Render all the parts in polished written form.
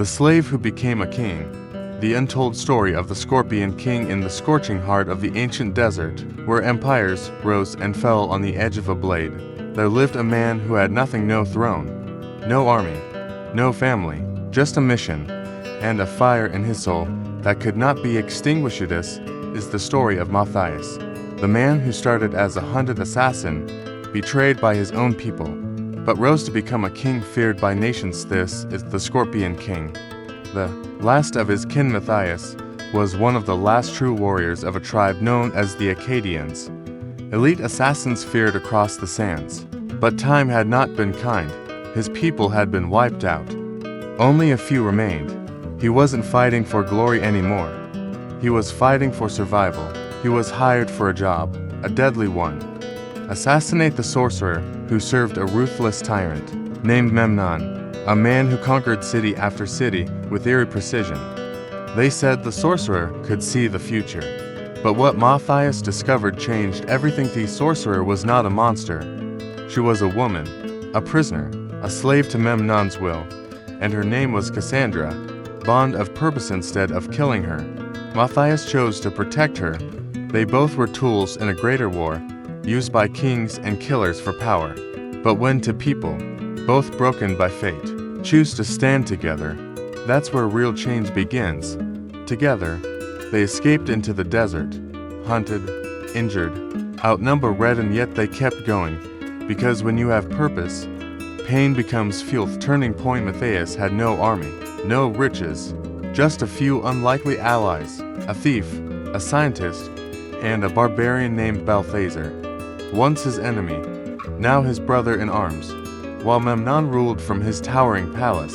The Slave Who Became a King. The untold story of the Scorpion King in the scorching heart of the ancient desert, where empires rose and fell on the edge of a blade. There lived a man who had nothing, no throne, no army, no family, just a mission, and a fire in his soul that could not be extinguished. This is the story of Motiwize, the man who started as a hunted assassin, betrayed by his own people, but rose to become a king feared by nations. This is the Scorpion King. The last of his kin, Motiwize was one of the last true warriors of a tribe known as the Acadians. Elite assassins feared across the sands. But time had not been kind. His people had been wiped out. Only a few remained. He wasn't fighting for glory anymore. He was fighting for survival. He was hired for a job, a deadly one. Assassinate the sorcerer who served a ruthless tyrant named Memnon, a man who conquered city after city with eerie precision. They said the sorcerer could see the future. But what Motiwize discovered changed everything. The sorcerer was not a monster. She was a woman, a prisoner, a slave to Memnon's will, and her name was Cassandra, bond of purpose. Instead of killing her, Motiwize chose to protect her. They both were tools in a greater war, used by kings and killers for power. But when two people, both broken by fate, choose to stand together, that's where real change begins. Together, they escaped into the desert, hunted, injured, outnumbered, and yet they kept going. Because when you have purpose, pain becomes fuel. Turning point. Motiwize had no army, no riches, just a few unlikely allies, a thief, a scientist, and a barbarian named Balthazar. Once his enemy, now his brother in arms. While Memnon ruled from his towering palace,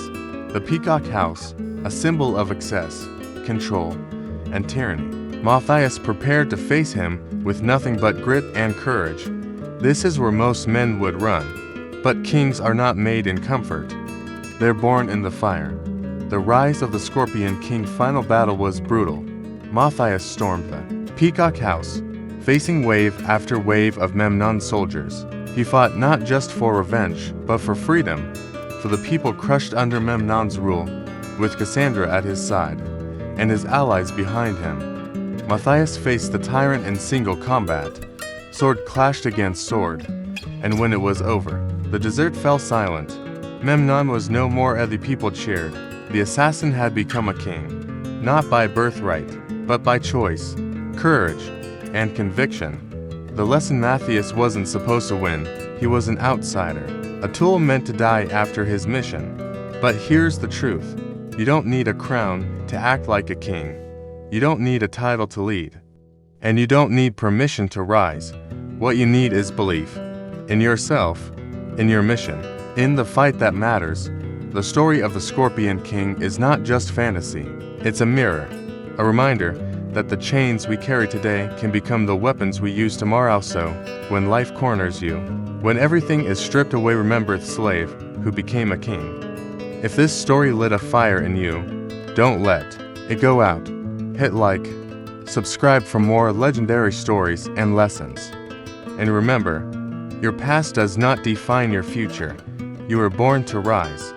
the Peacock House, a symbol of excess, control, and tyranny, Motiwize prepared to face him with nothing but grit and courage. This is where most men would run. But kings are not made in comfort. They're born in the fire. The rise of the Scorpion King. Final battle was brutal. Motiwize stormed the Peacock House, facing wave after wave of Memnon soldiers. He fought not just for revenge, but for freedom, for the people crushed under Memnon's rule, with Cassandra at his side, and his allies behind him. Motiwize faced the tyrant in single combat. Sword clashed against sword, and when it was over, the desert fell silent. Memnon was no more, and the people cheered. The assassin had become a king, not by birthright, but by choice, courage, and conviction. The lesson: Motiwize wasn't supposed to win. He was an outsider, a tool meant to die after his mission. But here's the truth. You don't need a crown to act like a king. You don't need a title to lead. And you don't need permission to rise. What you need is belief in yourself, in your mission, in the fight that matters. The story of the Scorpion King is not just fantasy. It's a mirror, a reminder that the chains we carry today can become the weapons we use tomorrow. So, when life corners you, when everything is stripped away, remember the slave who became a king. If this story lit a fire in you, don't let it go out. Hit like, subscribe for more legendary stories and lessons. And remember, your past does not define your future. You were born to rise.